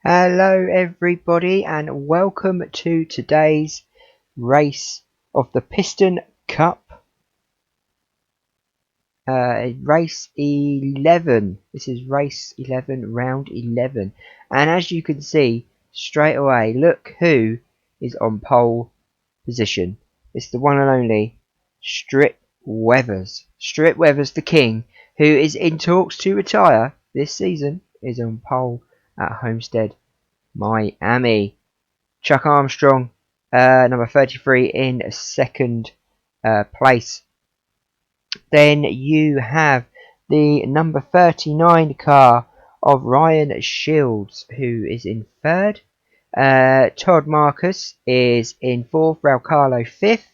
Hello everybody and welcome to today's race of the Piston Cup. Race 11. This is race 11, round 11. And as you can see straight away, look who is on pole position. It's the one and only Strip Weathers. Strip Weathers, the king, who is in talks to retire this season, is on pole at Homestead, Miami. Chuck Armstrong, number 33, in second place. Then you have the number 39 car of Ryan Shields, who is in third. Todd Marcus is in fourth. Ralcarlo fifth.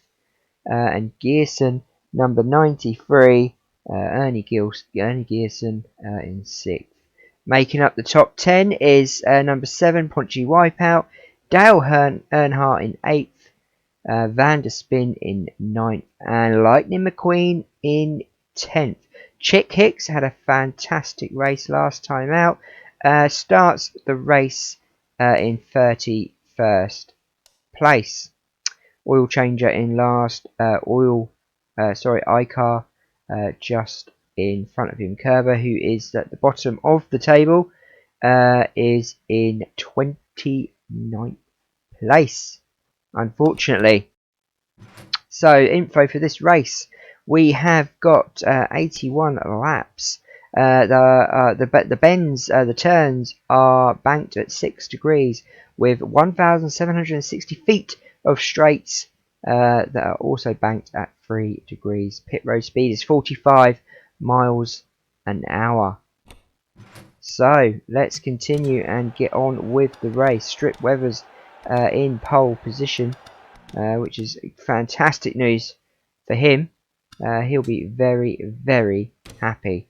And Gearson, number 93. Ernie Gearson in sixth. Making up the top 10 is number 7, Ponchy Wipeout. Dale Earnhardt in 8th. Vanderspin in 9th. And Lightning McQueen in 10th. Chick Hicks had a fantastic race last time out. Starts the race in 31st place. Oil changer in last. iCar just in front of him. Kerber, who is at the bottom of the table, is in 29th place, unfortunately. So, info for this race: we have got 81 laps. The bends, the turns are banked at 6 degrees, with 1,760 feet of straights that are also banked at 3 degrees. Pit road speed is 45 miles an hour. So let's continue and get on with the race. Strip Weathers in pole position, which is fantastic news for him. He'll be very, very happy.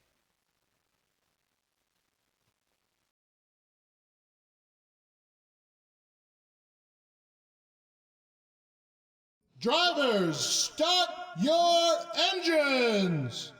Drivers, start your engines!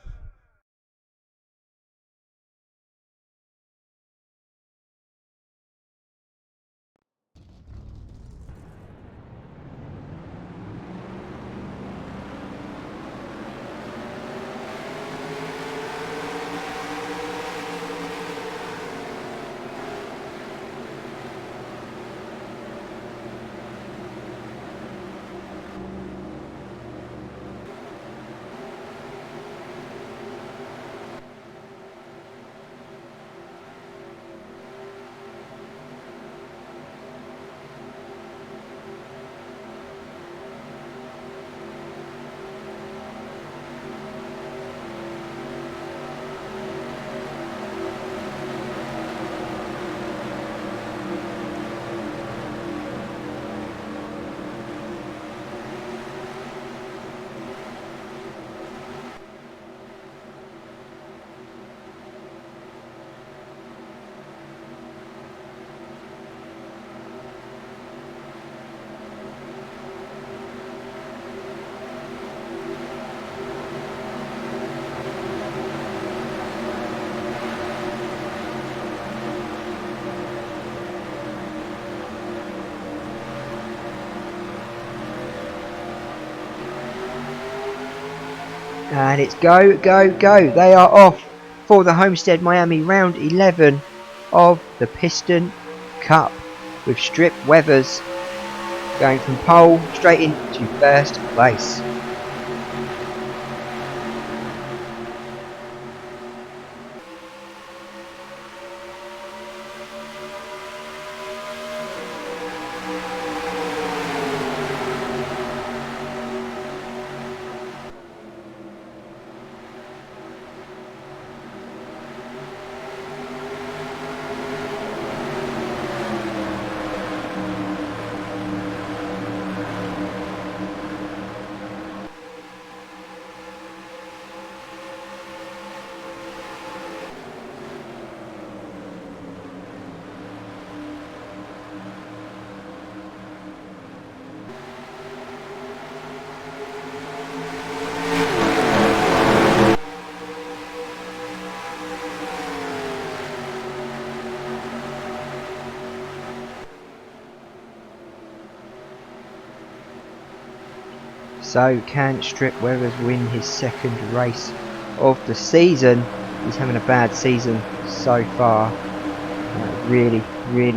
And it's go, go, go. They are off for the Homestead Miami round 11 of the Piston Cup, with Strip Weathers going from pole straight into first place. So can Strip Weathers win his second race of the season? He's having a bad season so far. Really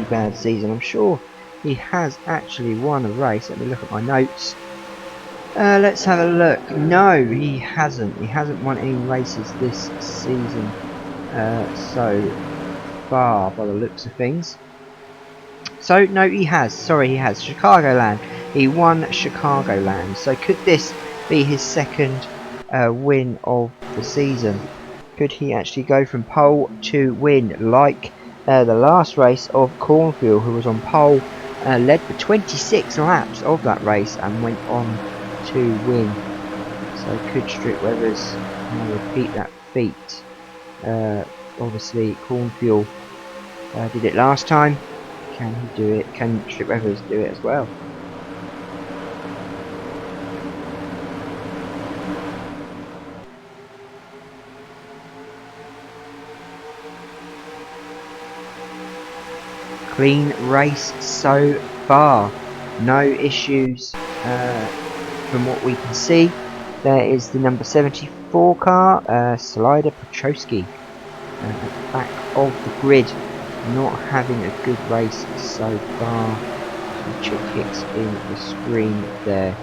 bad season. I'm sure he has actually won a race. Let me look at my notes. Let's have a look. No, he hasn't. He hasn't won any races this season so far, by the looks of things. So, no, he has. Sorry, he has. Chicagoland. He won Chicagoland. So, could this be his second win of the season? Could he actually go from pole to win like the last race of Cornfield, who was on pole, led for 26 laps of that race and went on to win? So, could Strip Weathers repeat that feat? Obviously, Cornfield did it last time. Can he do it? Can Strip Weathers do it as well? Clean race so far. No issues from what we can see. There is the number 74 car, Slider Petrosky, at the back of the grid. Not having a good race so far. Some chip hits in the screen there.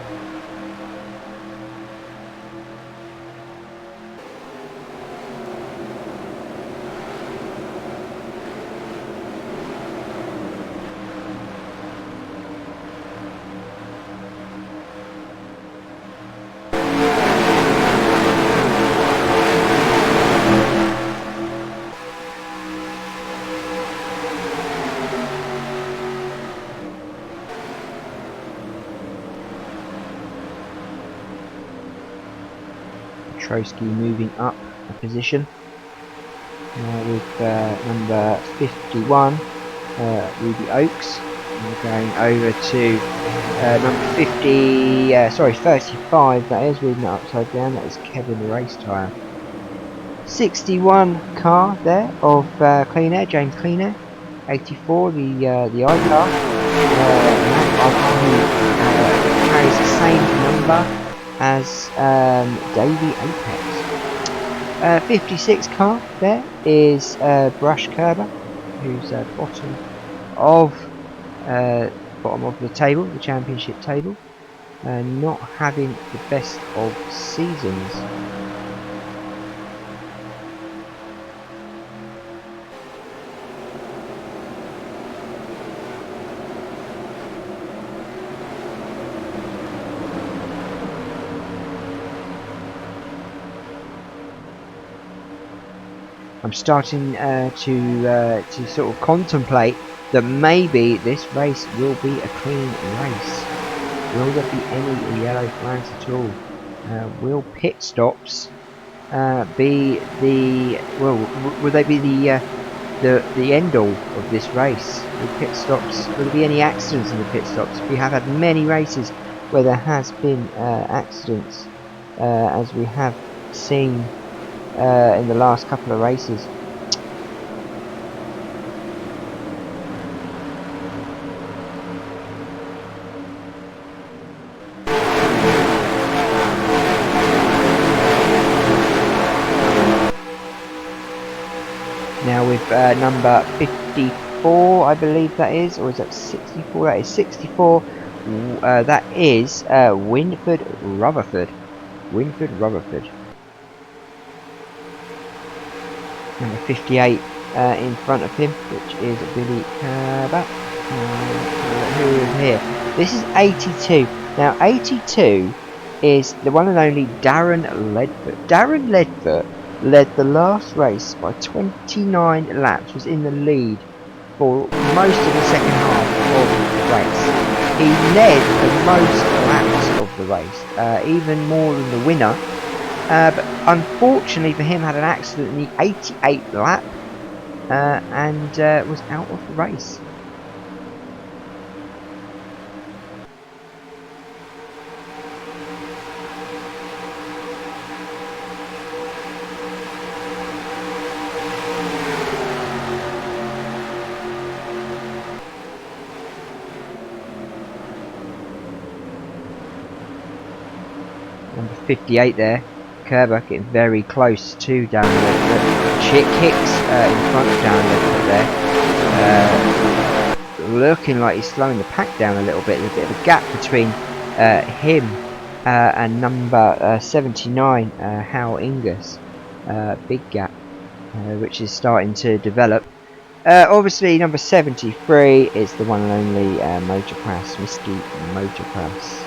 Petrosky moving up a position with number 51 Ruby Oaks. We're going over to number 35, that is, reading that upside down, that is Kevin the Race Tyre. 61 car there of Clean Air, James Clean Air. 84 the iCar, carries the same number as Davey Apex. 56 car there is Brush Kerber, who's bottom of the table, the championship table, not having the best of seasons. I'm starting to sort of contemplate that maybe this race will be a clean race. Will there be any yellow flags at all? Will pit stops be the will they be the end all of this race? Will pit stops? Will there be any accidents in the pit stops? We have had many races where there has been accidents, as we have seen in the last couple of races. Now with number 54, I believe that is, or is that 64? That is 64. That is Winford Rutherford. Winford Rutherford. Number 58 in front of him, which is Billy Kerber. Who is here? This is 82. Now 82 is the one and only Darren Ledford. Darren Ledford led the last race by 29 laps, was in the lead for most of the second half of the race. He led the most laps of the race, even more than the winner. But unfortunately for him, had an accident in the 88th lap and was out of the race. Number 58 there, Kerber, getting very close to down the left foot. Chick kicks in front of down the left foot there. Looking like he's slowing the pack down a little bit. There's a bit of a gap between him and number 79, Hal Ingus. Big gap, which is starting to develop. Obviously, number 73 is the one and only Motocross, Whiskey Motocross.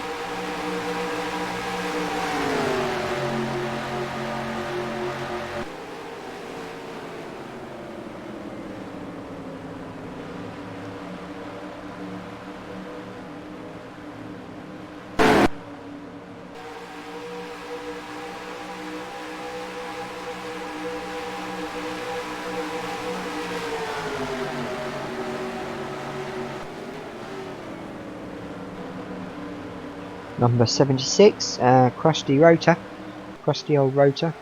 Number 76, Crusty old Rotor,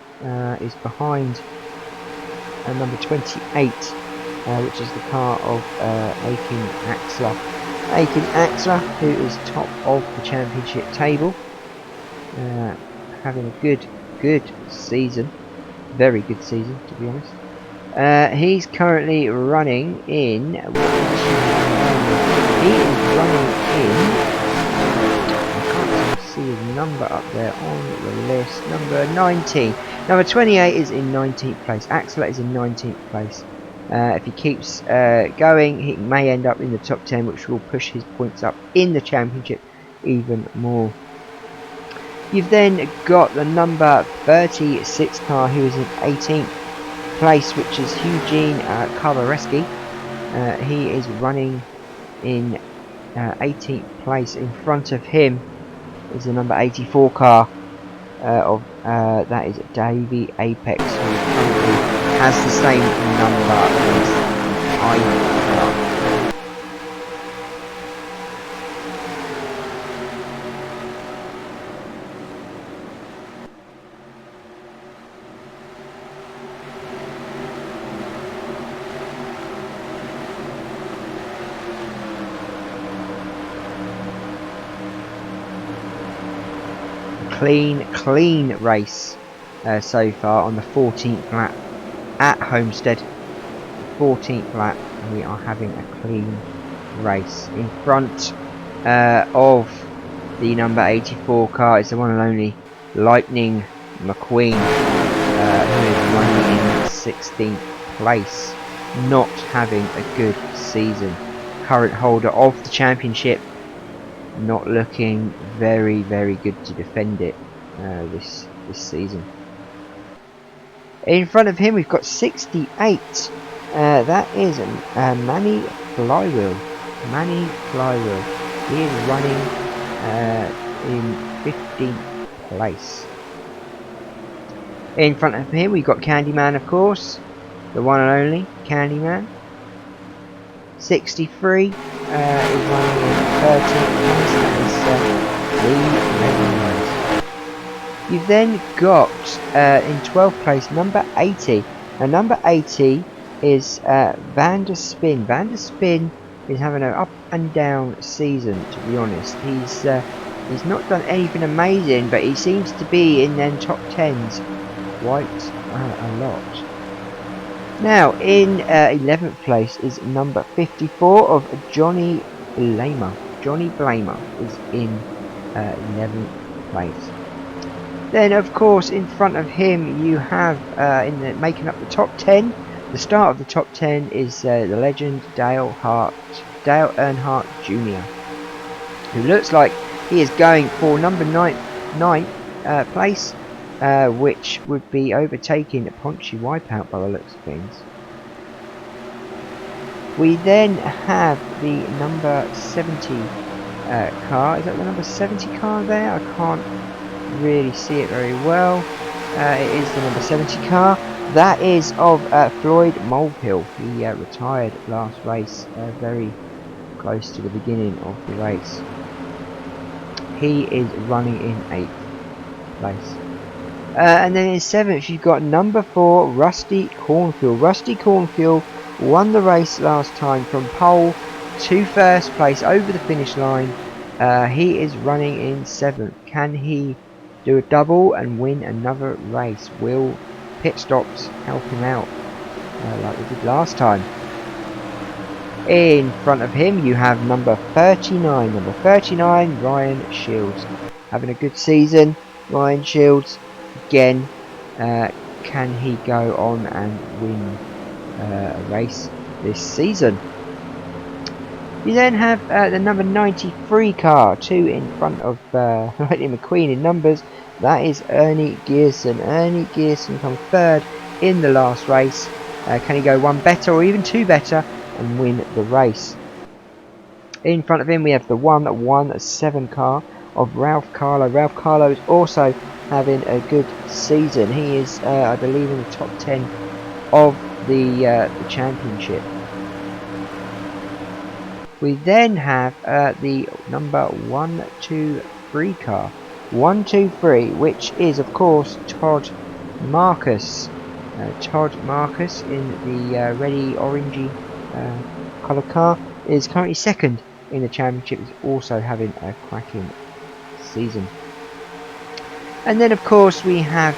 is behind number 28, which is the car of Aiken Axler, who is top of the championship table, having a good season, very good season to be honest. He's currently running in. See his number up there on the list. Number 19. Number 28 is in 19th place. Axler is in 19th place. If he keeps going, he may end up in the top 10, which will push his points up in the championship even more. You've then got the number 36 car, who is in 18th place, which is Eugene Karbareski. He is running in 18th place. In front of him is the number 84 car that is Davey Apex, who currently has the same number as I. Clean race so far on the 14th lap at Homestead. 14th lap, and we are having a clean race. In front of the number 84 car is the one and only Lightning McQueen, who is running in 16th place, not having a good season. Current holder of the championship, not looking very good to defend it this season. In front of him we've got 68. That is Manny Flywheel. He is running in 15th place. In front of him we've got Candyman, of course, the one and only Candyman. 63 is running in 13th place. You've then got in 12th place number 80. Now number 80 is Vanderspin. Vanderspin is having an up and down season, to be honest. He's not done anything amazing, but he seems to be in them top 10s quite a lot. Now in 11th place is number 54 of Johnny Blamer. Johnny Blamer is in 11th place. Then of course in front of him you have making up the top 10. The start of the top 10 is the legend Dale Earnhardt Jr., who looks like he is going for number 9th place, which would be overtaking Ponchi Wipeout by the looks of things. We then have the number 70 car. Is that the number 70 car there? I can't really see it very well. It is the number 70 car. That is of Floyd Mulvihill. He retired last race, very close to the beginning of the race. He is running in 8th place. And then in 7th you've got number 4, Rusty Cornfield. Rusty Cornfield won the race last time from pole to first place over the finish line. He is running in 7th. Can he do a double and win another race? Will pit stops help him out like we did last time? In front of him you have number 39. Number 39, Ryan Shields. Having a good season. Ryan Shields, again, can he go on and win a race this season? You then have the number 93 car, 2 in front of Lightning McQueen in numbers. That is Ernie Gearson. Ernie Gearson comes third in the last race. Can he go one better or even two better and win the race? In front of him we have the 117 car of Ralph Carlo. Ralph Carlo is also having a good season. He is, I believe, in the top 10 of the championship. We then have the number 123 car. 123, which is of course Todd Marcus. Todd Marcus in the reddy orangey colour car is currently second in the championship. Is also having a cracking season. And then of course we have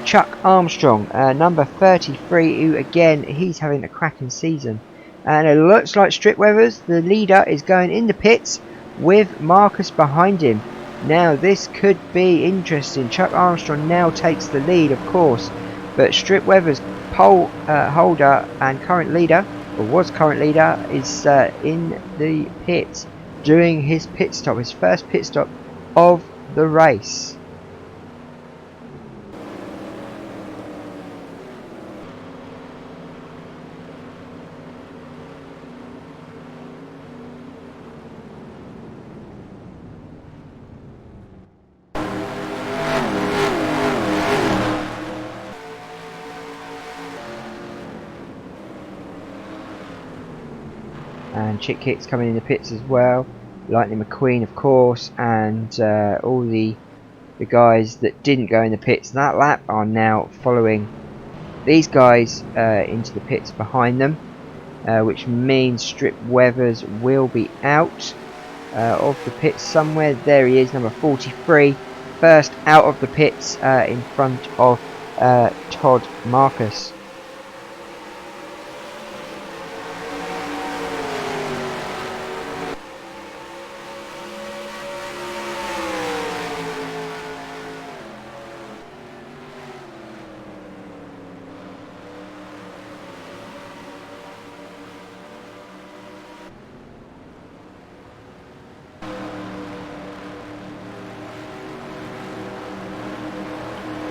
Chuck Armstrong, number 33, who again, he's having a cracking season. And it looks like Strip Weathers, the leader, is going in the pits with Marcus behind him. Now this could be interesting. Chuck Armstrong now takes the lead, of course, but Strip Weathers, pole holder and current leader, or was current leader, is in the pits doing his pit stop, his first pit stop of the race. And Chick Hicks coming in the pits as well. Lightning McQueen, of course, and all the guys that didn't go in the pits that lap are now following these guys into the pits behind them, which means Strip Weathers will be out of the pits somewhere. There he is, number 43, first out of the pits in front of Todd Marcus.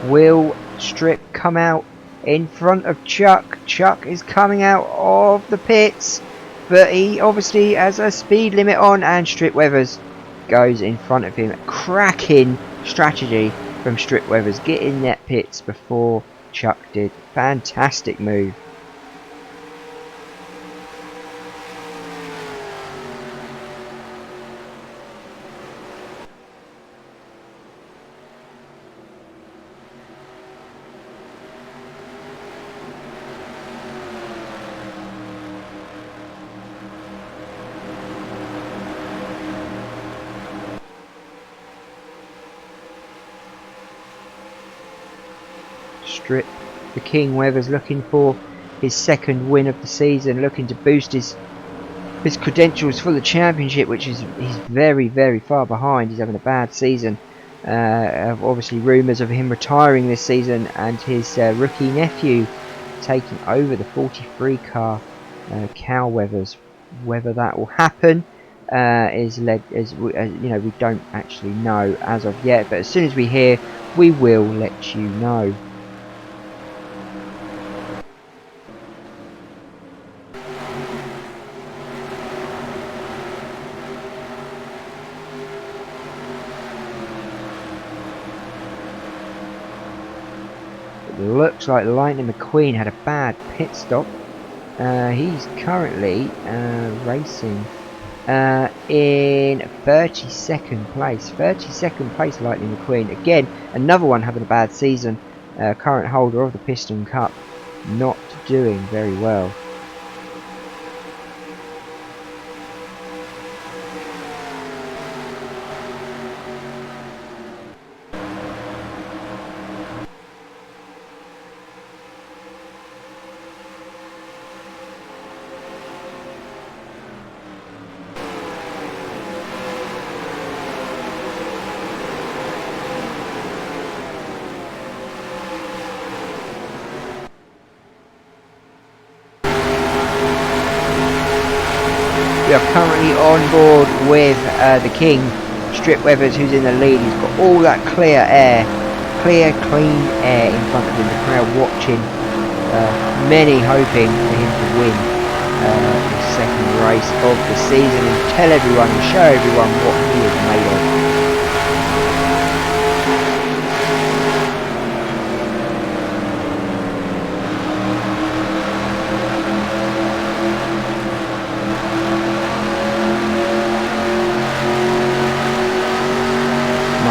Will Strip come out in front of Chuck? Chuck is coming out of the pits, but he obviously has a speed limit on, and Strip Weathers goes in front of him. Cracking strategy from Strip Weathers, get in that pits before Chuck did. Fantastic move. Strip the King Weathers looking for his second win of the season, looking to boost his credentials for the championship, which is he's very far behind. He's having a bad season. Obviously rumours of him retiring this season, and his rookie nephew taking over the 43 car Cal Weathers. Whether that will happen is you know, we don't actually know as of yet, but as soon as we hear, we will let you know. Looks like Lightning McQueen had a bad pit stop. He's currently racing in 32nd place. 32nd place, Lightning McQueen. Again, another one having a bad season. Current holder of the Piston Cup, not doing very well. We are currently on board with the King, Strip Weathers, who's in the lead. He's got all that clear air, clean air in front of him. The crowd watching, many hoping for him to win the second race of the season and tell everyone and show everyone what he is made of.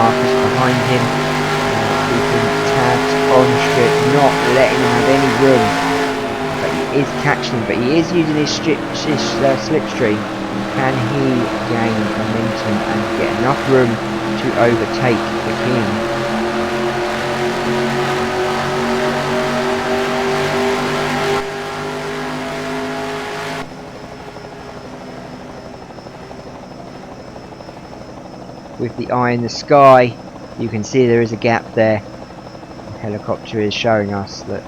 Marcus behind him, keeping tabs on Strip, not letting him have any room. But he is catching him, but he is using his slipstream. Can he gain momentum and get enough room to overtake the King? With the eye in the sky, you can see there is a gap there. The helicopter is showing us that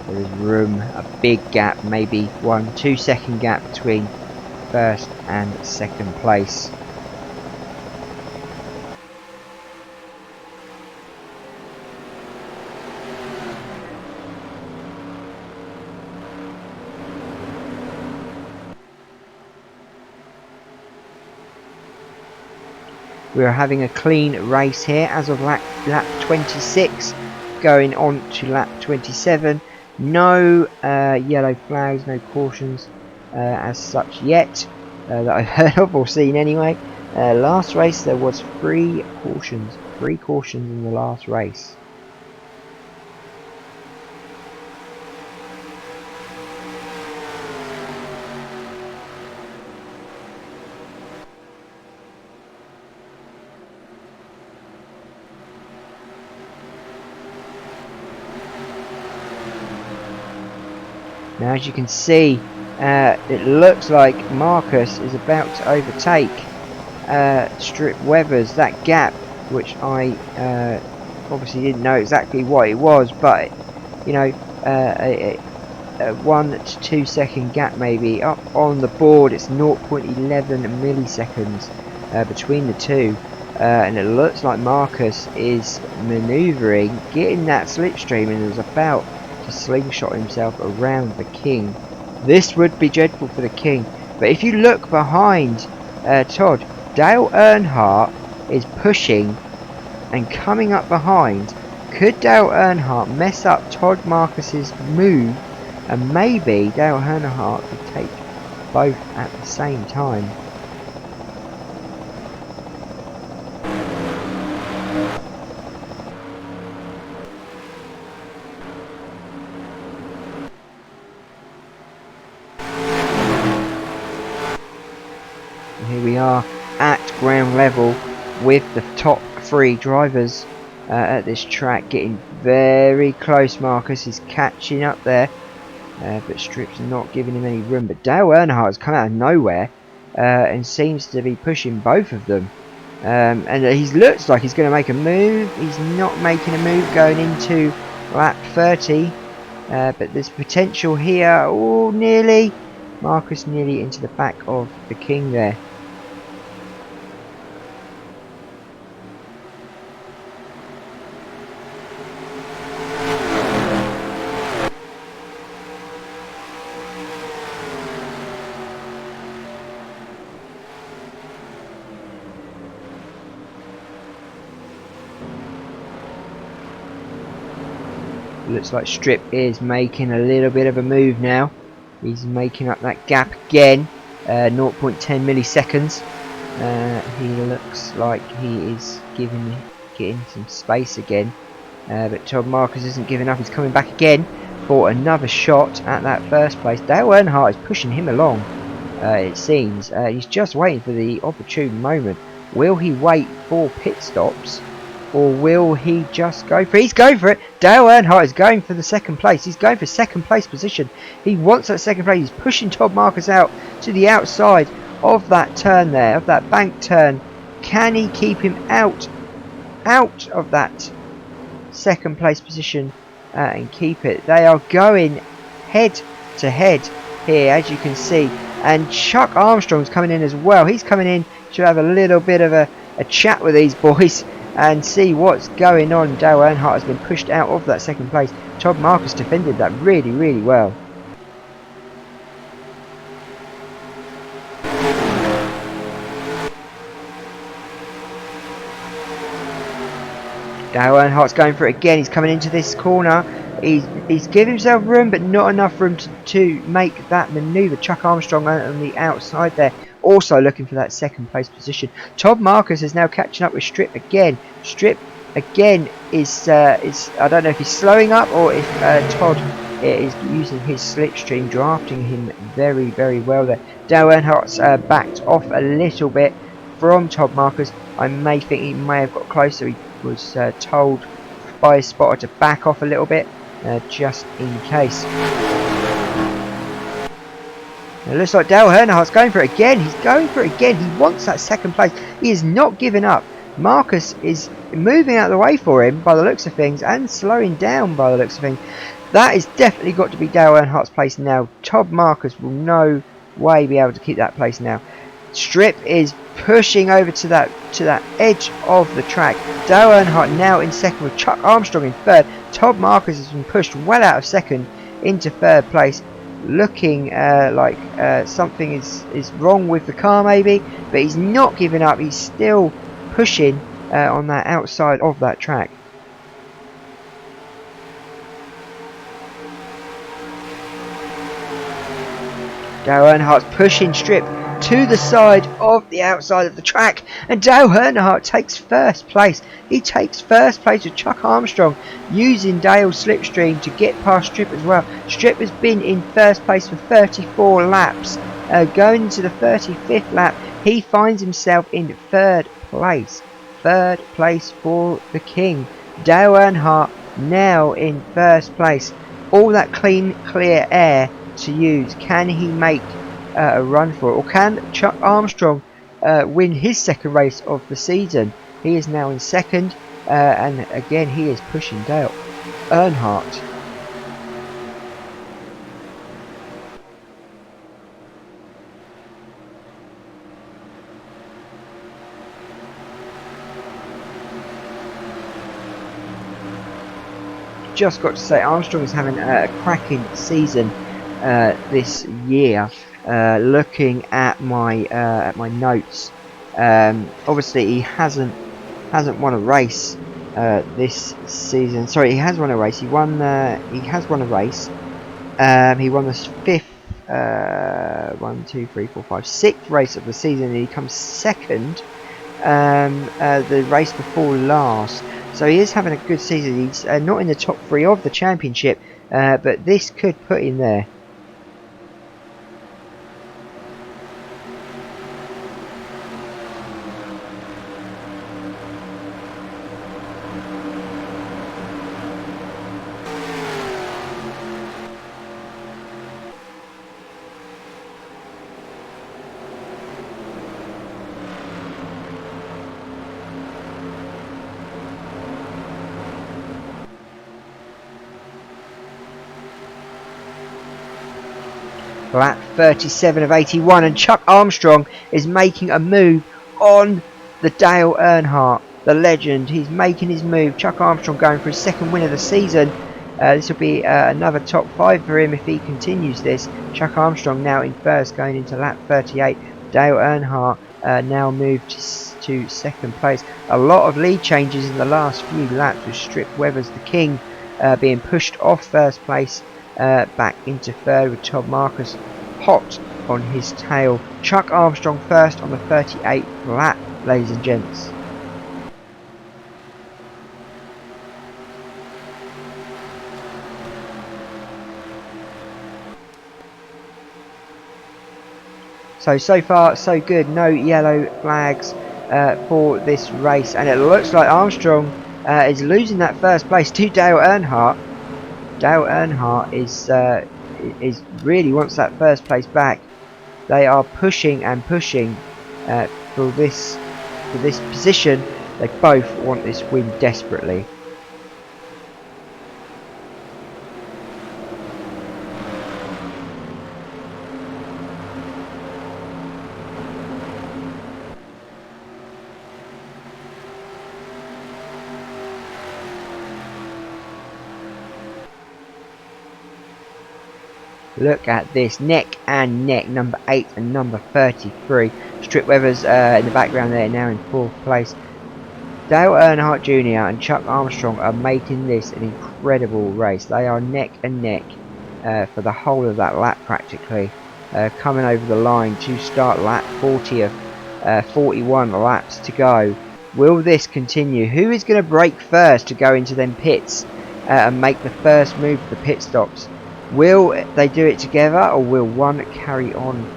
there is room, a big gap, maybe 1-2 second gap between first and second place. We are having a clean race here as of lap 26, going on to lap 27. No yellow flags, no cautions as such yet that I've heard of or seen anyway. Last race there was 3 cautions in the last race. Now, as you can see, it looks like Marcus is about to overtake Strip Weathers. That gap, which I obviously didn't know exactly what it was, but you know, a 1 to 2 second gap maybe. Up on the board, it's 0.11 milliseconds between the two, and it looks like Marcus is manoeuvring, getting that slipstream, and is about to slingshot himself around the King. This would be dreadful for the King, but if you look behind Todd, Dale Earnhardt is pushing and coming up behind. Could Dale Earnhardt mess up Todd Marcus's move, and maybe Dale Earnhardt could take both at the same time? Here we are at ground level with the top 3 drivers at this track, getting very close. Marcus is catching up there, but Strip's not giving him any room. But Dale Earnhardt has come out of nowhere and seems to be pushing both of them. And he looks like he's going to make a move. He's not making a move going into lap 30, but there's potential here. Oh, nearly. Marcus nearly into the back of the King there. Looks like Strip is making a little bit of a move now. He's making up that gap again, 0.10 milliseconds. He looks like he is getting some space again, but Todd Marcus isn't giving up. He's coming back again for another shot at that first place. Dale Earnhardt is pushing him along, it seems. He's just waiting for the opportune moment. Will he wait for pit stops, or will he just go for it? He's going for it. Dale Earnhardt is going for the second place. He's going for second place position. He wants that second place. He's pushing Todd Marcus out to the outside of that turn there, of that bank turn. Can he keep him out of that second place position and keep it? They are going head to head here, as you can see, and Chuck Armstrong's coming in as well. He's coming in to have a little bit of a chat with these boys and see what's going on. Dale Earnhardt has been pushed out of that second place. Todd Marcus defended that really, really well. Dale Earnhardt's going for it again. He's coming into this corner. He's giving himself room, but not enough room to make that manoeuvre. Chuck Armstrong on the outside there, also looking for that second place position. Todd Marcus is now catching up with Strip again. Strip again is I don't know if he's slowing up or if Todd is using his slipstream, drafting him very, very well there. Dale Earnhardt's backed off a little bit from Todd Marcus. I may think he may have got closer. He was told by his spotter to back off a little bit, just in case. It looks like Dale Earnhardt's going for it again. He's going for it again. He wants that second place. He is not giving up. Marcus is moving out of the way for him by the looks of things and slowing down by the looks of things. That is definitely got to be Dale Earnhardt's place now. Todd Marcus will no way be able to keep that place now. Strip is pushing over to that edge of the track. Dale Earnhardt now in second with Chuck Armstrong in third. Todd Marcus has been pushed well out of second into third place, looking like something is wrong with the car maybe, but he's not giving up. He's still pushing on that outside of that track. Dale Earnhardt's pushing Strip to the side of the outside of the track, and Dale Earnhardt takes first place. He takes first place with Chuck Armstrong using Dale's slipstream to get past Strip as well. Strip has been in first place for 34 laps. Going into the 35th lap, he finds himself in third place. Third place for the King. Dale Earnhardt now in first place. All that clean, clear air to use. Can he make a run for it, or can Chuck Armstrong win his second race of the season? He is now in second, and again he is pushing Dale Earnhardt. Just got to say, Armstrong is having a cracking season this year. Looking at my notes, obviously he hasn't won a race this season. Sorry, he has won a race. He has won a race. He won the fifth, 6th race of the season, and he comes second the race before last. So he is having a good season. He's not in the top 3 of the championship, but this could put him there. Lap 37 of 81, and Chuck Armstrong is making a move on the Dale Earnhardt, the legend. He's making his move. Chuck Armstrong going for his second win of the season. This will be another top 5 for him if he continues this. Chuck Armstrong now in first going into lap 38. Dale Earnhardt now moved to second place. A lot of lead changes in the last few laps, with Strip Weathers the King being pushed off first place back into third, with Todd Marcus hot on his tail. Chuck Armstrong first on the 38th lap, ladies and gents. So far so good. No yellow flags for this race, and it looks like Armstrong is losing that first place to Dale Earnhardt. Dale Earnhardt is really wants that first place back. They are pushing and pushing for this position. They both want this win desperately. Look at this, neck and neck, number 8 and number 33. Stripweather's in the background there, now in 4th place. Dale Earnhardt Jr. and Chuck Armstrong are making this an incredible race. They are neck and neck for the whole of that lap practically. Coming over the line to start lap 40th, 41 laps to go. Will this continue? Who is going to brake first to go into them pits and make the first move of the pit stops? Will they do it together, or will one carry on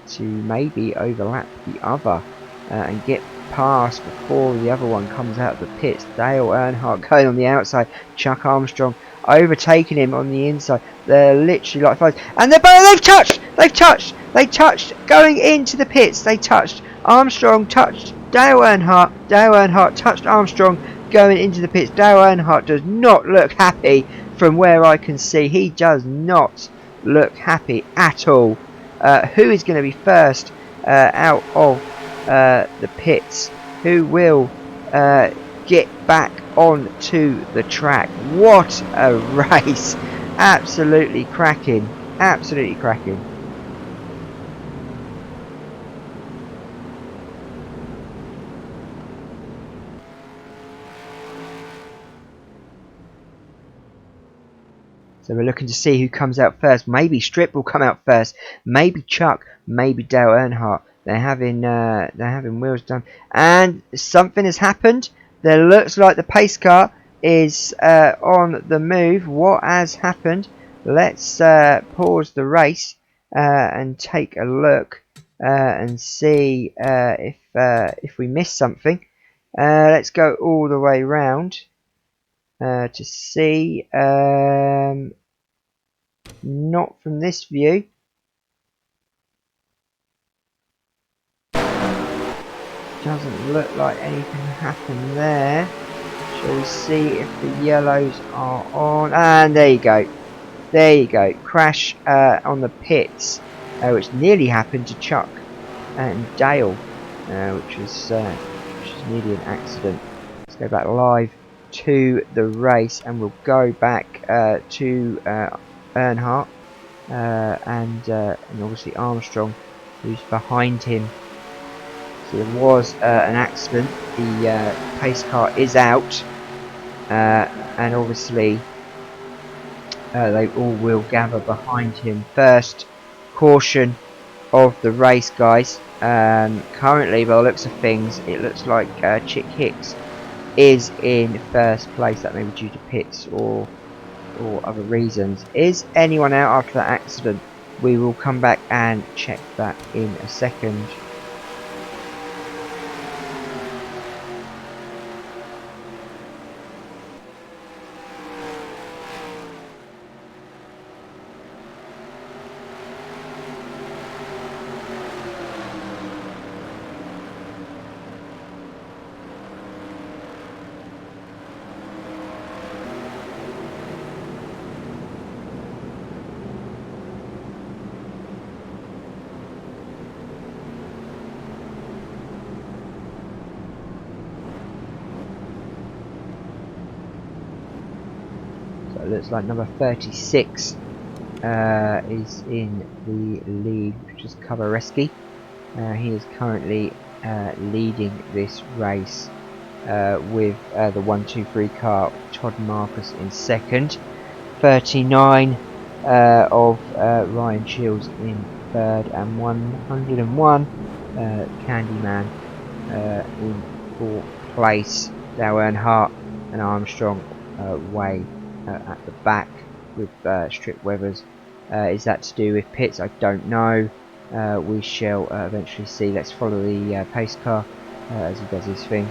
to maybe overlap the other and get past before the other one comes out of the pits? Dale Earnhardt going on the outside, Chuck Armstrong overtaking him on the inside. They're literally like foes, and they've touched going into the pits. They touched. Armstrong touched Dale Earnhardt. Dale Earnhardt touched Armstrong going into the pits. Dale Earnhardt does not look happy from where I can see. He does not look happy at all. Who is going to be first out of the pits? Who will get back onto the track? What a race! Absolutely cracking. Absolutely cracking. So we're looking to see who comes out first. Maybe Strip will come out first. Maybe Chuck. Maybe Dale Earnhardt. They're having wheels done, and something has happened. There looks like the pace car is on the move. What has happened? Let's pause the race and take a look and see if we missed something. Let's go all the way round to see. Not from this view. Doesn't look like anything happened there. Shall we see if the yellows are on? And there you go. There you go. Crash on the pits, which nearly happened to Chuck and Dale, which was nearly an accident. Let's go back live to the race, and we'll go back to Earnhardt and obviously Armstrong, who's behind him. So there was an accident. The pace car is out, and obviously they all will gather behind him. First caution of the race, guys. Currently, by the looks of things, it looks like Chick Hicks is in first place. That may be due to pits or other reasons. Is anyone out after that accident? We will come back and check that in a second. So it looks like number 36 is in the lead, which is Papyrus. He is currently leading this race with the 123 car, Todd Marcus in second, 39 of Ryan Shields in third, and 101 Candyman in fourth place. Dale Earnhardt and Armstrong way at the back with Strip Weathers. Is that to do with pits? I don't know. We shall eventually see. Let's follow the pace car as he does his thing.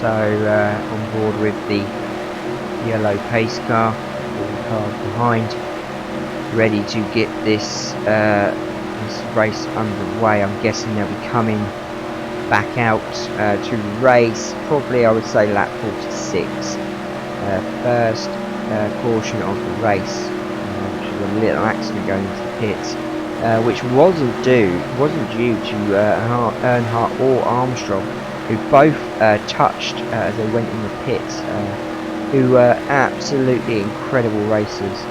also on board with the yellow pace car, all the cars behind, ready to get this race underway. I'm guessing they'll be coming back out to race, probably I would say lap 46. First caution of the race, which is a little accident going into the pits, which wasn't due to Earnhardt or Armstrong, who both touched as they went in the pits, who were absolutely incredible racers,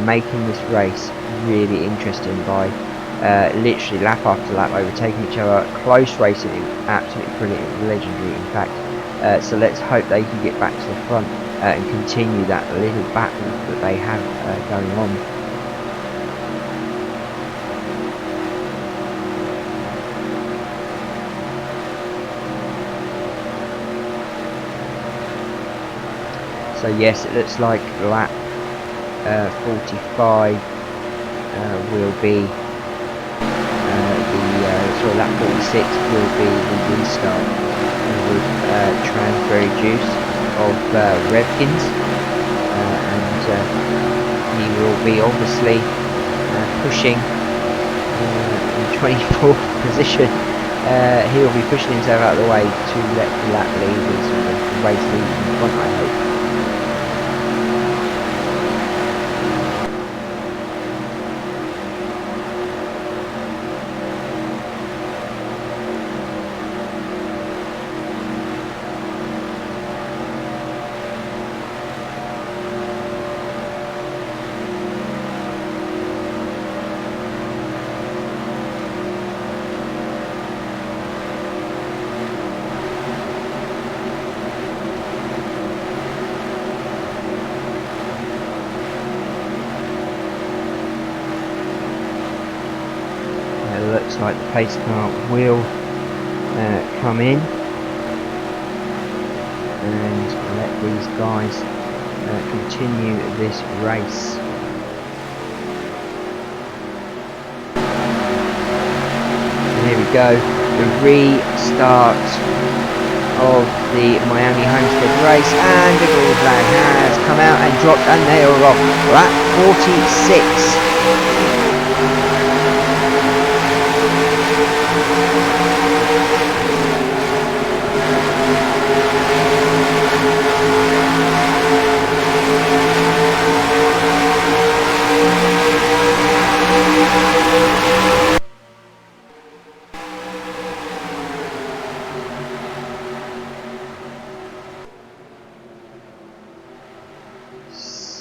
making this race really interesting by literally lap after lap overtaking each other. Close racing, absolutely brilliant, legendary in fact. So let's hope they can get back to the front and continue that little battle that they have going on. So yes, it looks like lap 45 will be lap 46 will be the restart with transfer juice of Revkins, and he will be obviously pushing in 24th position. He'll be pushing himself out of the way to let the lap leaders, or the race leaders in front, I hope. Looks like the pace car will come in and let these guys continue this race. And here we go, the restart of the Miami Homestead race, and the green flag has come out and dropped, and they are off. Lap 46.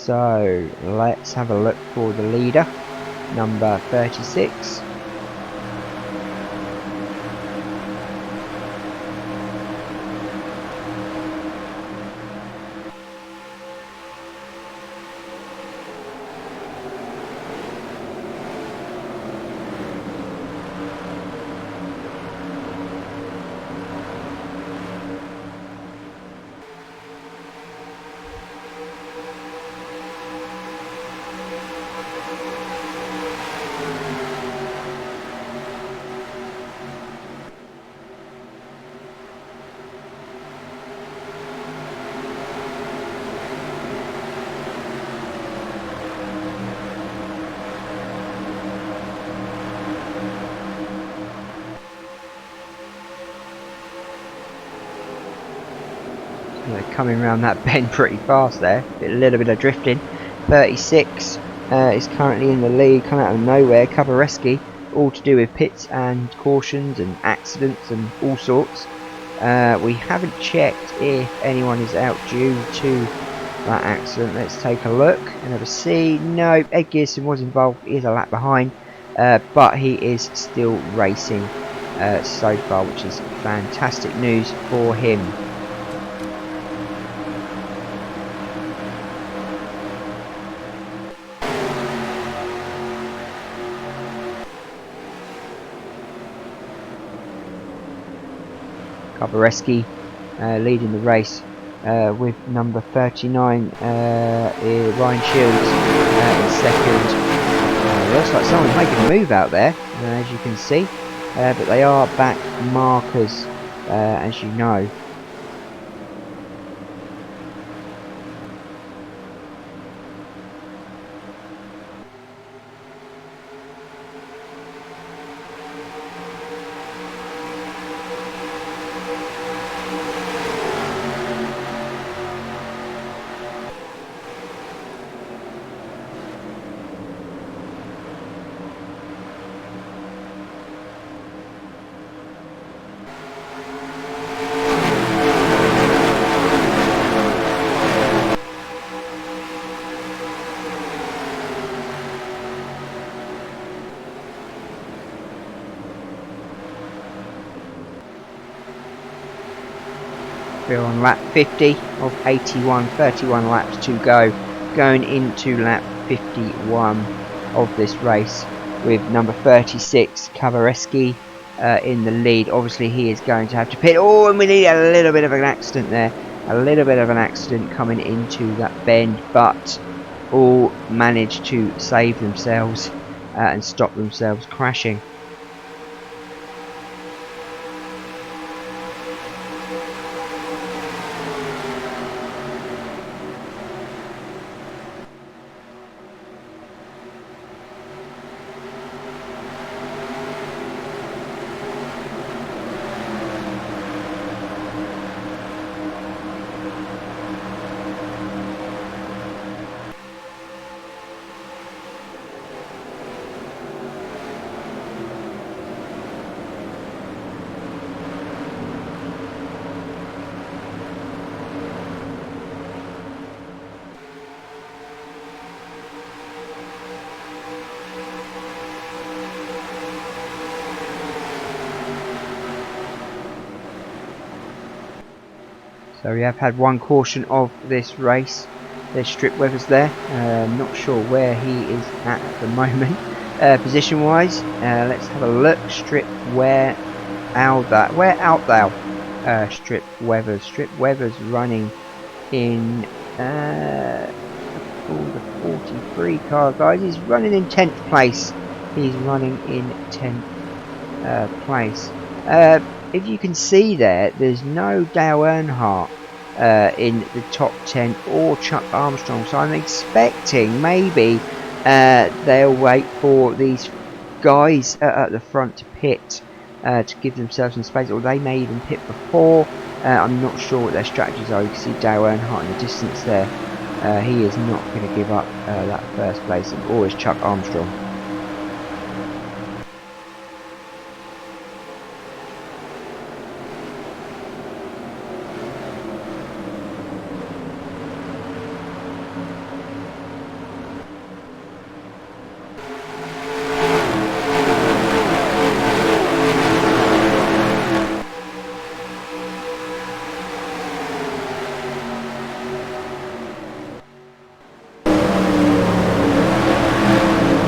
So let's have a look for the leader, number 36. Coming around that bend pretty fast there, a little bit of drifting. 36 is currently in the lead, come out of nowhere. Papyrus, all to do with pits and cautions and accidents and all sorts. We haven't checked if anyone is out due to that accident. Let's take a look and have a see. No, Ed Gearson was involved. He is a lap behind, but he is still racing so far, which is fantastic news for him. Papyrus leading the race with number 39 Ryan Shields in second. Looks like someone's making a move out there, as you can see, but they are back markers, as you know. We're on lap 50 of 81, 31 laps to go, going into lap 51 of this race with number 36, Kavareski, in the lead. Obviously he is going to have to pit. Oh, and we need a little bit of an accident there. A little bit of an accident coming into that bend, but all managed to save themselves and stop themselves crashing. So we have had one caution of this race. There's Strip Weathers there. Not sure where he is at the moment. Position wise, let's have a look. Strip, where out thou? Strip Weathers. Strip Weathers running in the 43 car, guys. He's running in 10th place. He's running in 10th place. If you can see there's no Dale Earnhardt in the top 10 or Chuck Armstrong, so I'm expecting maybe they'll wait for these guys at the front to pit to give themselves some space, or they may even pit before. I'm not sure what their strategies are. You can see Dale Earnhardt in the distance there. He is not going to give up that first place, or is Chuck Armstrong.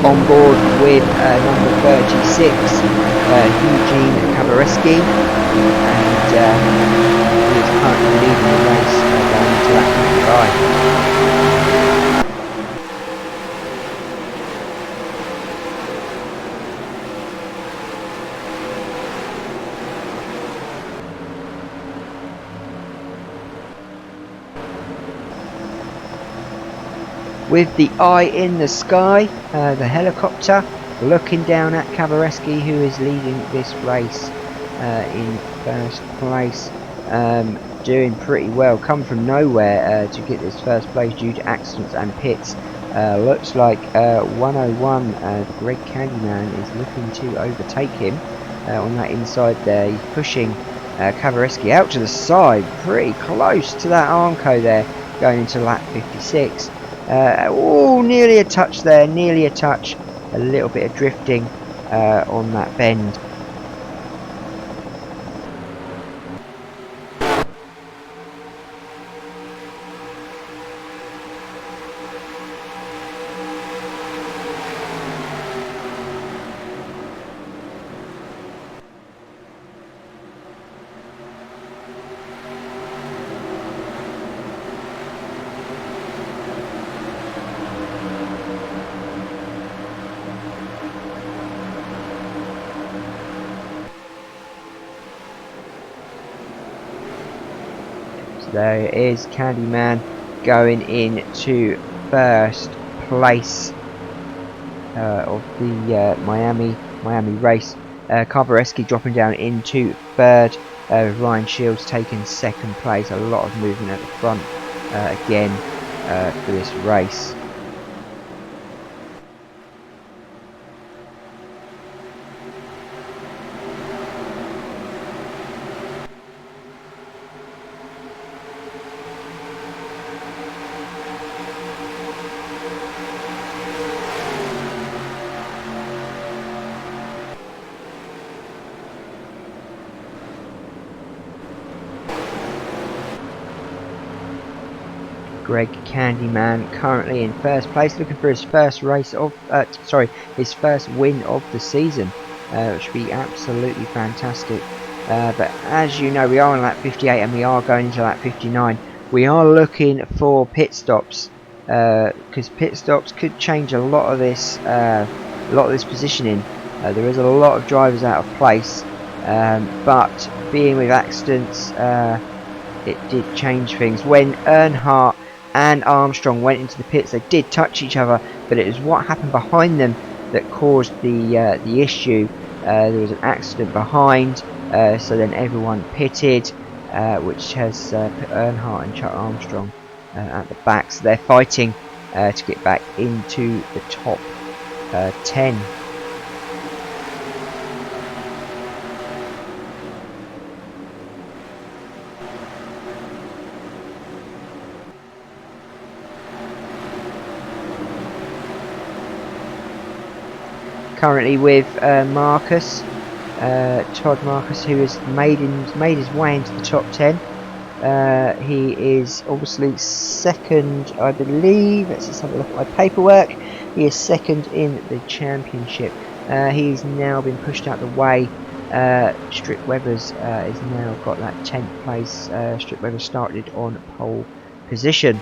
On board with number 36, Eugene Kavareski, and he is currently leading the race going into lap 55. With the eye in the sky, the helicopter looking down at Kavareski, who is leading this race in first place, doing pretty well. Come from nowhere to get this first place due to accidents and pits. Looks like 101, Greg Candyman, is looking to overtake him on that inside there. He's pushing Kavareski out to the side, pretty close to that Armco there, going into lap 56. Oh, nearly a touch there, nearly a touch. A little bit of drifting on that bend. There is Candyman going into first place of the Miami race. Kavareski dropping down into third. Ryan Shields taking second place. A lot of movement at the front again for this race. Greg Candyman currently in first place, looking for his first race of, his first win of the season, which would be absolutely fantastic. But as you know, we are on lap 58 and we are going into lap 59. We are looking for pit stops, because pit stops could change a lot of this positioning. There is a lot of drivers out of place, but being with accidents, it did change things. When Earnhardt and Armstrong went into the pits, they did touch each other, but it was what happened behind them that caused the issue. There was an accident behind, so then everyone pitted, which has put Earnhardt and Chuck Armstrong at the back. So they're fighting to get back into the top 10. Currently with Marcus, Todd Marcus, who has made his way into the top 10. He is obviously second, I believe. Let's just have a look at my paperwork. He is second in the championship. He's now been pushed out the way. Strick Webbers has now got that 10th place. Strick Webbers started on pole position.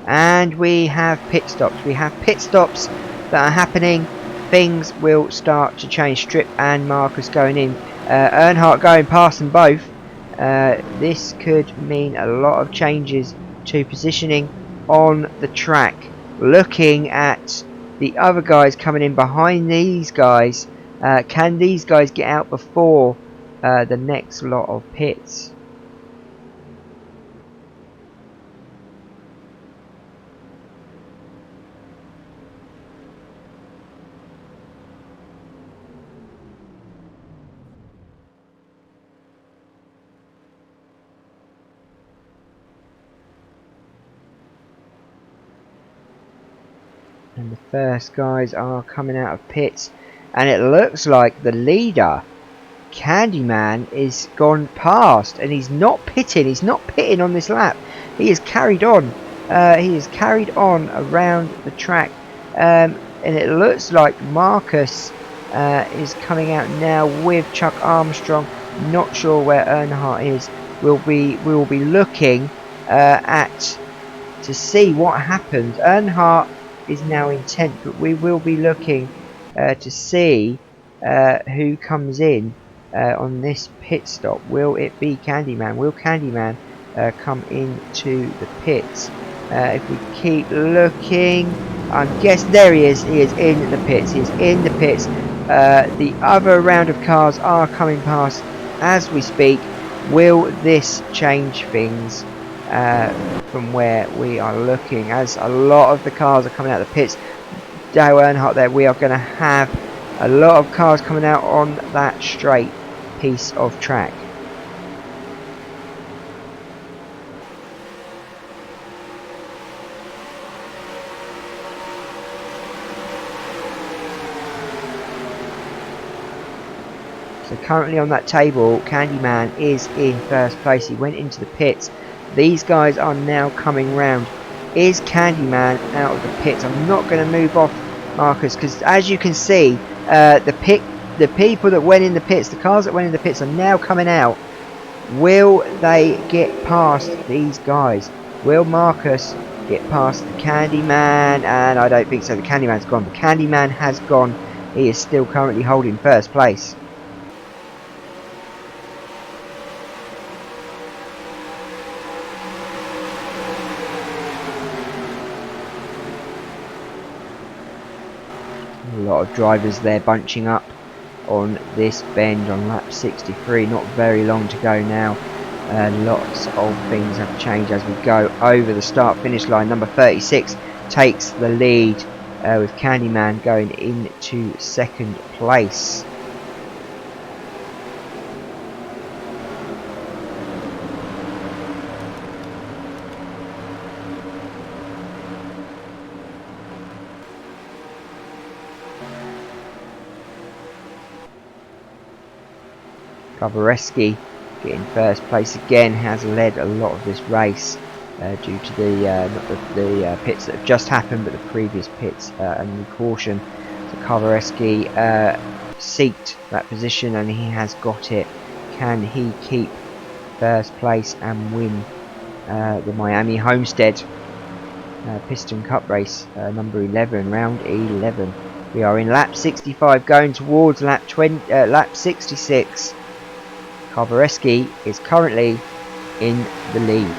And we have pit stops. We have pit stops that are happening. Things will start to change. Strip and Marcus going in. Earnhardt going past them both. This could mean a lot of changes to positioning on the track. Looking at the other guys coming in behind these guys. Can these guys get out before the next lot of pits? And the first guys are coming out of pits, and it looks like the leader, Candyman, is gone past, and he's not pitting. He's not pitting on this lap. He is carried on. He is carried on around the track, and it looks like Marcus is coming out now with Chuck Armstrong. Not sure where Earnhardt is. We will be looking to see what happens. Earnhardt is now in 10th, but we will be looking to see who comes in on this pit stop. Will it be Candyman? Will Candyman come into the pits? If we keep looking, I guess there he is. He is in the pits. He is in the pits. The other round of cars are coming past as we speak. Will this change things from where we are looking, as a lot of the cars are coming out of the pits? Dale Earnhardt there. We are going to have a lot of cars coming out on that straight piece of track. So currently on that table, Candyman is in first place. He went into the pits. These guys are now coming round. Is Candyman out of the pits? I'm not going to move off Marcus, because as you can see, the people that went in the pits, the cars that went in the pits, are now coming out. Will they get past these guys? Will Marcus get past the Candyman? And I don't think so. The Candyman's gone. The Candyman has gone. He is still currently holding first place. A lot of drivers there bunching up on this bend on lap 63. Not very long to go now. Lots of things have changed as we go over the start finish line. Number 36 takes the lead, with Candyman going into second place. Kowarecki getting first place again, has led a lot of this race due to the not the pits that have just happened, but the previous pits and the caution. So Kowarecki seeked that position and he has got it. Can he keep first place and win the Miami Homestead Piston Cup race number 11, round 11? We are in lap 65 going towards lap 66. Kowarecki is currently in the lead.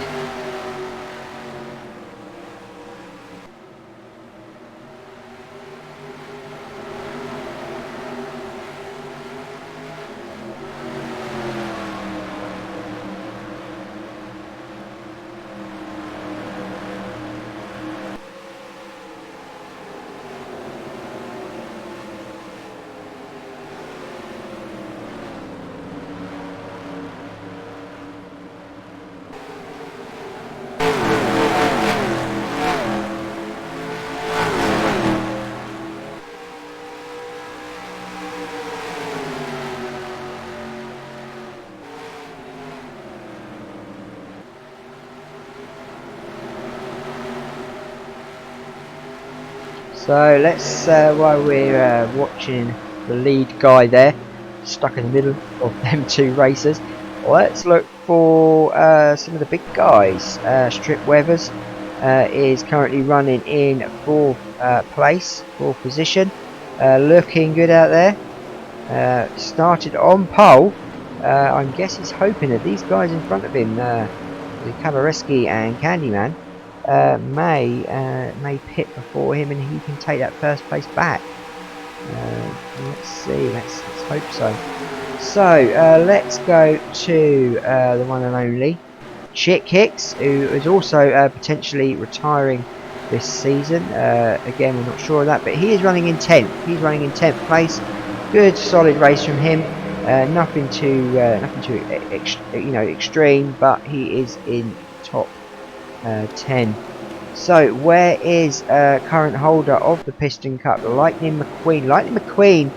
So let's, while we're watching the lead guy there, stuck in the middle of them two racers, let's look for some of the big guys. Strip Weathers is currently running in 4th place, 4th position, looking good out there. Started on pole. I guess he's hoping that these guys in front of him, Kowarecki and Candyman, may pit before him and he can take that first place back. Let's see, let's hope so. So let's go to the one and only Chick Hicks, who is also potentially retiring this season. Again, we're not sure of that, but he is running in 10th. He's running in 10th place. Good solid race from him. Nothing too extreme, but he is in top 10. So where is current holder of the Piston Cup, Lightning McQueen? Lightning McQueen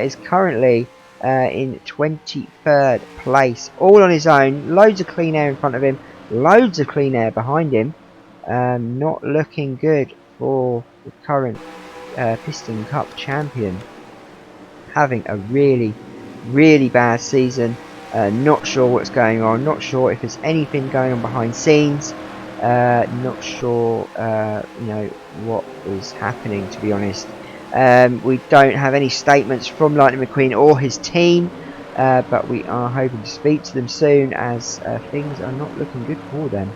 is currently in 23rd place, all on his own. Loads of clean air in front of him, loads of clean air behind him. Not looking good for the current Piston Cup champion. Having a really bad season. Not sure what's going on, not sure if there's anything going on behind scenes. Not sure what is happening, to be honest. We don't have any statements from Lightning McQueen or his team, but we are hoping to speak to them soon, as things are not looking good for them.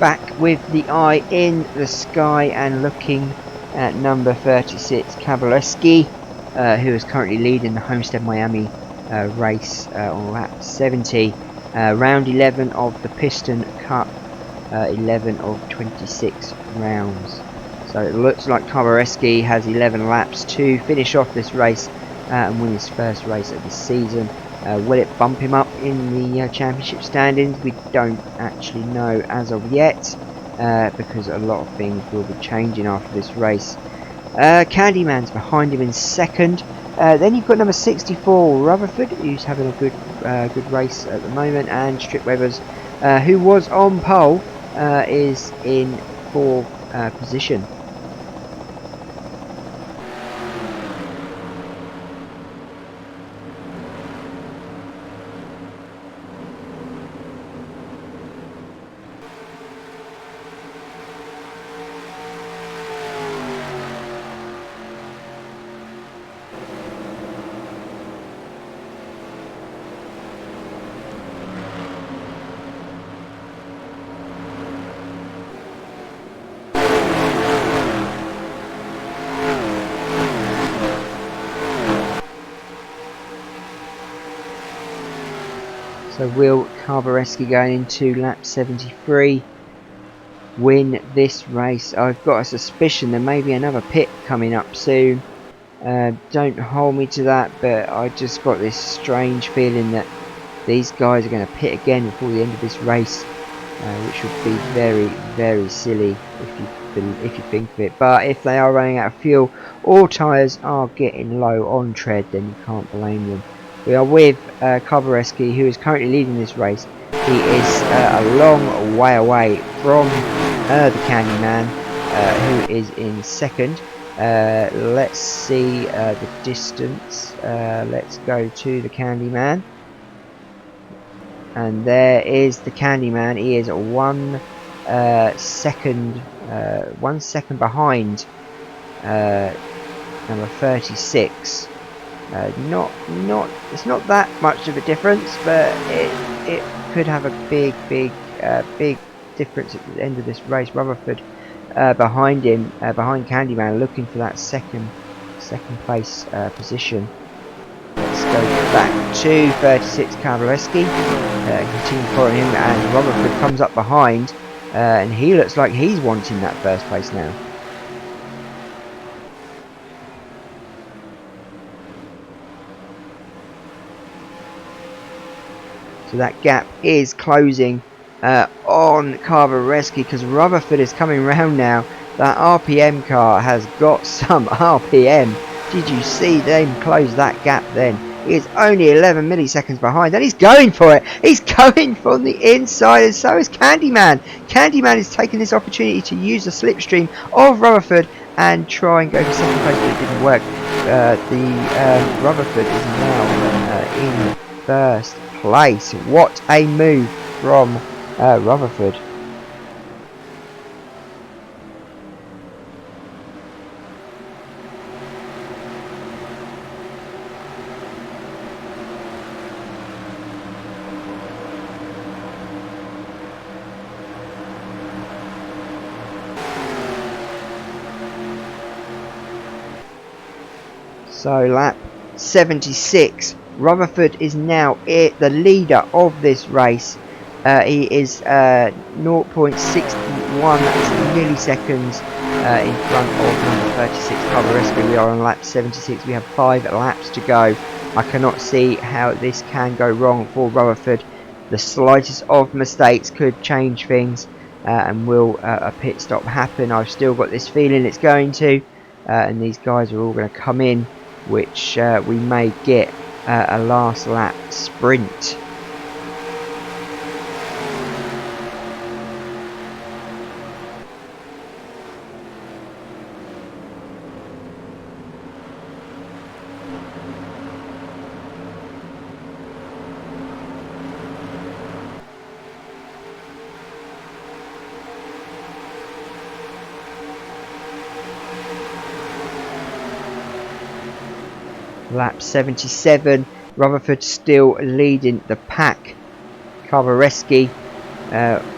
Back with the eye in the sky and looking at number 36, Kowarecki, who is currently leading the Homestead Miami race on lap 70. Round 11 of the Piston Cup, 11 of 26 rounds. So it looks like Kowarecki has 11 laps to finish off this race and win his first race of the season. Will it bump him up in the championship standings? We don't actually know as of yet, because a lot of things will be changing after this race. Candyman's behind him in second. Then you've got number 64, Rutherford, who's having a good race at the moment, and Strip Weathers, who was on pole, is in 4th position. So will Carbareski going into lap 73 win this race? I've got a suspicion there may be another pit coming up soon. Don't hold me to that, but I just got this strange feeling that these guys are going to pit again before the end of this race, which would be very, very silly if you think of it. But if they are running out of fuel, all tyres are getting low on tread, then you can't blame them. We are with Carbareski, who is currently leading this race. He is a long way away from the Candyman, who is in second. Let's see the distance. Let's go to the Candyman. And there is the Candyman. He is 1 second behind number 36. It's not that much of a difference, but it could have a big difference at the end of this race. Rutherford behind him, behind Candyman, looking for that second place position. Let's go back to 36 Carbareski, continue following him, and Rutherford comes up behind, and he looks like he's wanting that first place now. So that gap is closing on Carbareski, because Rutherford is coming round now. That RPM car has got some RPM. Did you see them close that gap then? He is only 11 milliseconds behind, and he's going for it. He's going from the inside, and so is Candyman. Candyman is taking this opportunity to use the slipstream of Rutherford and try and go for second place, but it didn't work. Rutherford is now in first place. What a move from Rutherford. So lap 76, Rutherford is now the leader of this race. He is 0.61 milliseconds in front of number 36 Carbareski. We are on lap 76. We have 5 laps to go. I cannot see how this can go wrong for Rutherford. The slightest of mistakes could change things, and will a pit stop happen? I've still got this feeling it's going to, and these guys are all going to come in, which we may get a last lap sprint. Lap 77, Rutherford still leading the pack. Carbareski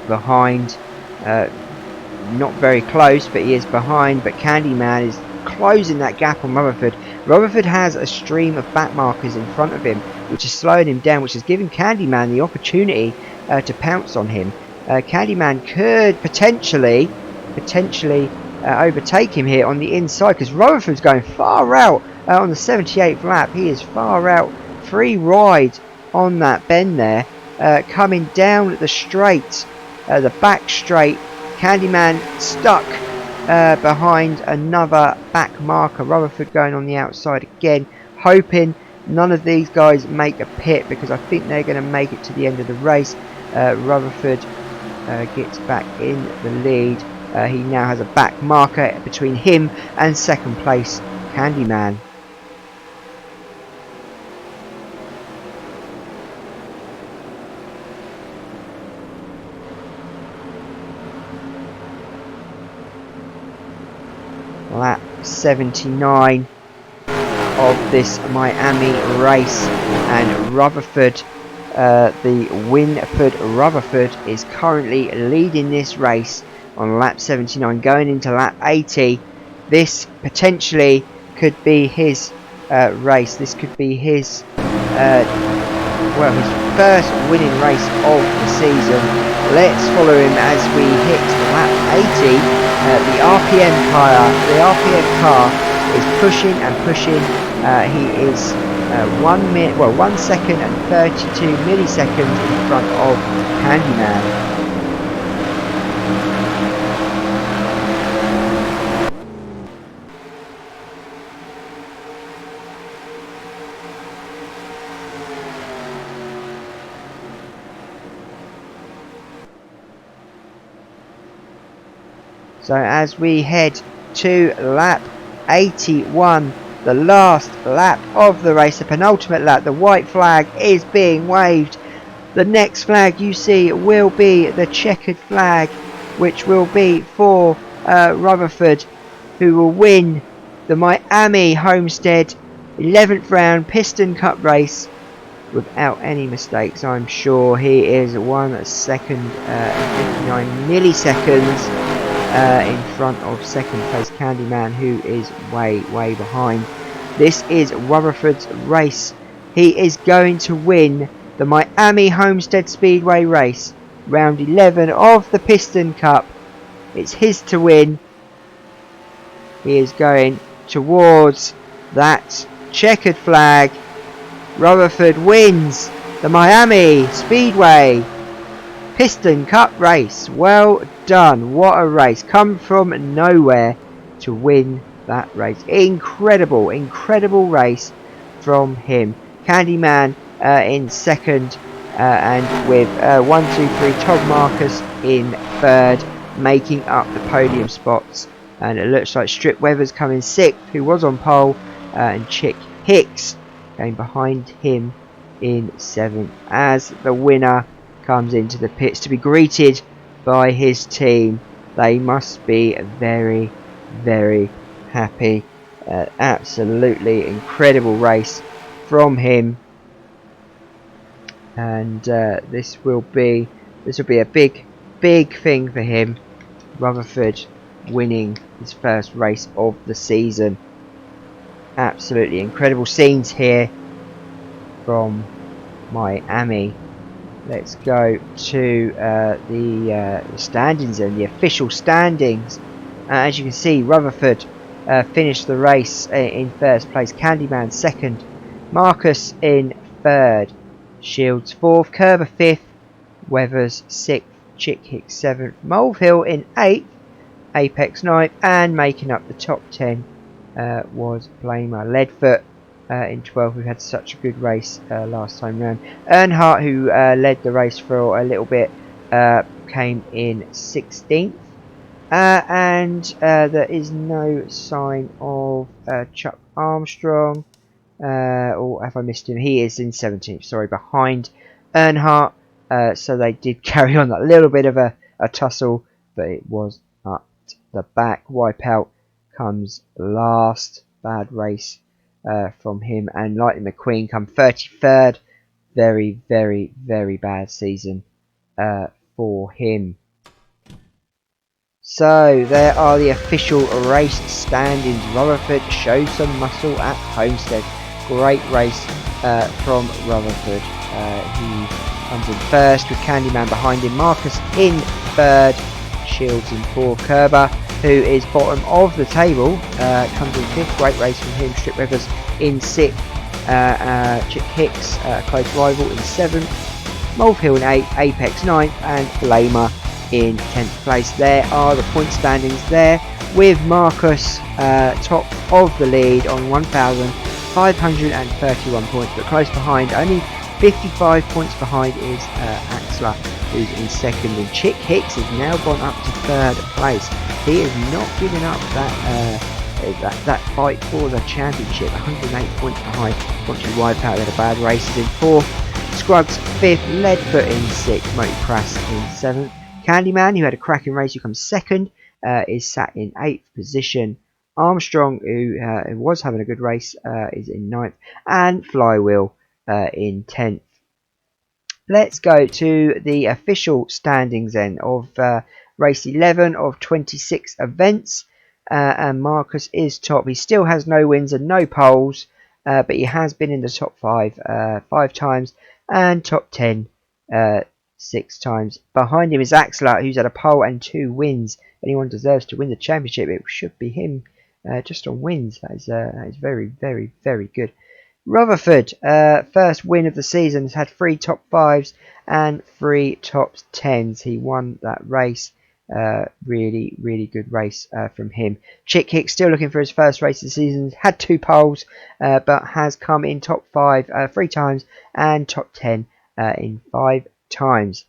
behind, not very close, but he is behind. But Candyman is closing that gap on Rutherford. Rutherford has a stream of back markers in front of him, which is slowing him down, which is giving Candyman the opportunity to pounce on him. Candyman could potentially overtake him here on the inside, because Rutherford's going far out. On the 78th lap, he is far out, 3 wide on that bend there, coming down the straight, the back straight. Candyman stuck behind another back marker. Rutherford going on the outside again, hoping none of these guys make a pit, because I think they're going to make it to the end of the race. Rutherford gets back in the lead. He now has a back marker between him and second place Candyman. Lap 79 of this Miami race, and Rutherford, the Winford Rutherford, is currently leading this race on lap 79, going into lap 80. This potentially could be his race. This could be his his first winning race of the season. Let's follow him as we hit lap 80. The RPM car is pushing and pushing. He is 1 second and 32 milliseconds in front of Candyman. So as we head to lap 81, the last lap of the race, the penultimate lap, the white flag is being waved. The next flag you see will be the checkered flag, which will be for Rutherford, who will win the Miami Homestead 11th round Piston Cup race without any mistakes. I'm sure he is 1 second and 59 milliseconds in front of second place Candyman, who is way behind. This is Rutherford's race. He is going to win the Miami Homestead Speedway race, round 11 of the Piston Cup. It's his to win. He is going towards that checkered flag. Rutherford wins the Miami Speedway Piston Cup race. Well done. What a race. Come from nowhere to win that race. Incredible race from him. Candyman in second, and with 1, 2, 3 Todd Marcus in third, making up the podium spots. And it looks like Strip Weathers coming sixth, who was on pole, and Chick Hicks going behind him in seventh, as the winner comes into the pits to be greeted by his team. They must be very happy. Absolutely incredible race from him, and this will be a big thing for him. Rutherford winning his first race of the season. Absolutely incredible scenes here from Miami. Let's go to the standings and the official standings. As you can see, Rutherford finished the race in first place, Candyman second, Marcus in third, Shields fourth, Kerber fifth, Weathers sixth, Chick Hicks seventh, Molehill in eighth, Apex ninth, and making up the top 10 was Blamer. Leadfoot in 12th. We've had such a good race last time round. Earnhardt, who led the race for a little bit, came in 16th. And there is no sign of Chuck Armstrong. Or have I missed him? He is in 17th, sorry, behind Earnhardt. So they did carry on a little bit of a tussle, but it was up the back. Wipeout comes last. Bad race from him. And Lightning McQueen come 33rd. Very bad season for him. So there are the official race standings. Rutherford showed some muscle at Homestead. Great race from Rutherford. He comes in first with Candyman behind him. Marcus in third. Shields in fourth. Kerber, who is bottom of the table, comes in fifth. Great race from him. Strip Rivers in sixth. Chick Hicks, close rival, in seventh. Molehill in eighth. Apex ninth. And Blamer in 10th place. There are the point standings there, with Marcus top of the lead on 1,531 points, but close behind, only 55 points behind, is Axler, who's in second, and Chick Hicks has now gone up to third place. He is not giving up that fight for the championship. 108 points behind. Once you wipe out, they had a bad races in fourth. Scruggs fifth. Leadfoot in sixth. Moty Crass in seventh. Candyman, who had a cracking race, who comes second, is sat in 8th position. Armstrong, who was having a good race, is in 9th. And Flywheel in 10th. Let's go to the official standings then of race 11 of 26 events. And Marcus is top. He still has no wins and no poles, but he has been in the top 5 times. and top 10 6 times. Behind him is Axler, who's had a pole and 2 wins. If anyone deserves to win the championship, it should be him. Just on wins, that is very, very, very good. Rutherford, first win of the season, has had 3 top 5s and 3 top 10s. He won that race. Really, really good race from him. Chick Hicks still looking for his first race of the season. Had 2 poles, but has come in top 5 3 times and top 10 in 5 times.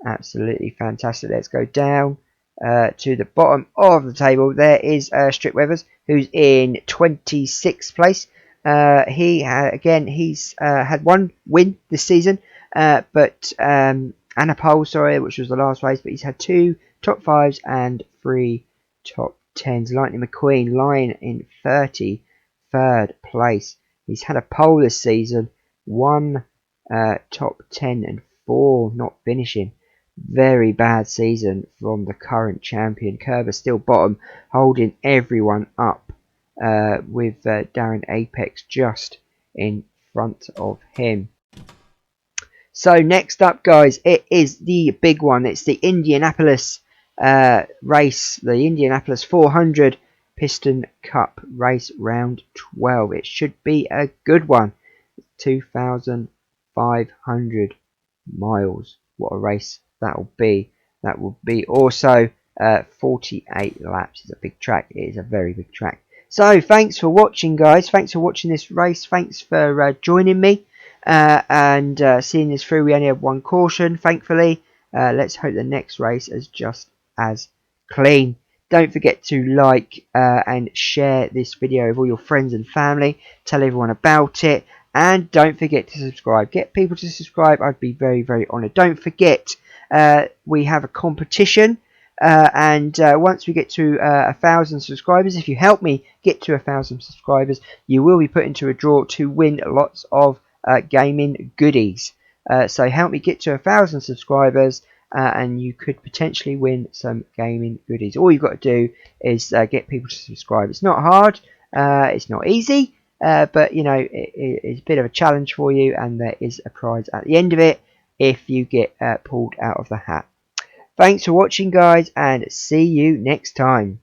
Absolutely fantastic. Let's go down to the bottom of the table. There is Strick Weathers, who's in 26th place. He's had 1 win this season, and a pole, sorry, which was the last race. But he's had 2 top 5s and 3 top 10s. Lightning McQueen lying in 33rd place. He's had a pole this season, 1 top 10 and 4 not finishing. Very bad season from the current champion. Kerber still bottom, holding everyone up, with Darren Apex just in front of him. So next up, guys, it is the big one. It's the Indianapolis race, the Indianapolis 400 Piston Cup race, round 12. It should be a good one. 2,500 miles. What a race that will be. That will be also 48 laps. It's a big track. It is a very big track. So thanks for watching, guys. Thanks for watching this race. Thanks for joining me and seeing this through. We only have 1 caution, thankfully. Let's hope the next race is just as clean. Don't forget to like and share this video with all your friends and family. Tell everyone about it. And don't forget to subscribe. Get people to subscribe. I'd be very, very honoured. Don't forget, we have a competition. And once we get to 1,000 subscribers, if you help me get to 1,000 subscribers, you will be put into a draw to win lots of gaming goodies. So help me get to 1,000 subscribers, and you could potentially win some gaming goodies. All you've got to do is get people to subscribe. It's not hard. It's not easy. But you know, it's a bit of a challenge for you, and there is a prize at the end of it if you get pulled out of the hat. Thanks for watching, guys, and see you next time.